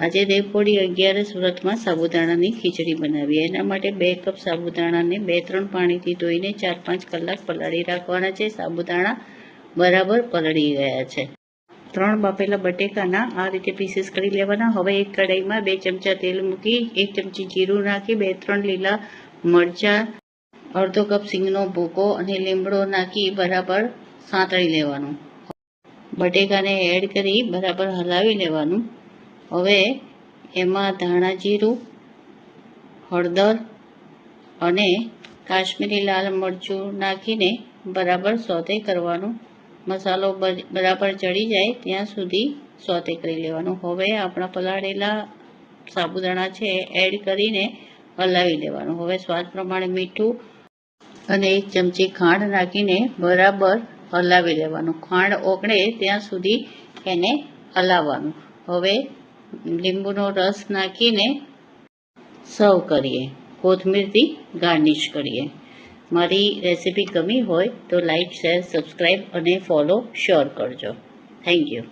આજે દેવપોળી 11 વ્રતમાં સાબુદાણાની ખીચડી બનાવી. એના માટે 2 કપ સાબુદાણાને 2-3 પાણીથી ધોઈને 4-5 કલાક પલાળી રાખવાના છે. સાબુદાણા બરાબર પલળી ગયા છે. 3 બાફેલા બટેકાના આ રીતે પીસીસ કરી લેવાના. હવે એક કઢાઈમાં 2 ચમચા તેલ મૂકી 1 ચમચી જીરું નાખી 2-3 લીલા મરચાં, અડધો કપ સિંગનો ભૂકો અને લીમડો નાખી બરાબર સાંતળી લેવાનું. બટેકાને એડ કરી બરાબર હલાવી લેવાનું. હવે એમાં ધાણા જીરું, હળદર અને કાશ્મીરી લાલ મરચું નાખીને બરાબર સોતે કરવાનું. મસાલો બરાબર ચડી જાય ત્યાં સુધી સોતે કરી લેવાનું. હવે આપણા પલાળેલા સાબુદાણા છે એડ કરીને હલાવી લેવાનું. હવે સ્વાદ પ્રમાણે મીઠું અને 1 ચમચી ખાંડ નાખીને બરાબર હલાવી લેવાનું. ખાંડ ઓગળે ત્યાં સુધી એને હલાવવાનું. હવે લીંબુનો રસ નાખીને સર્વ કરીએ. કોથમીરથી ગાર્નિશ કરીએ. મારી રેસિપી ગમી હોય તો લાઈક, શેર, સબસ્ક્રાઈબ અને ફોલો શ્યોર કરજો. Thank you.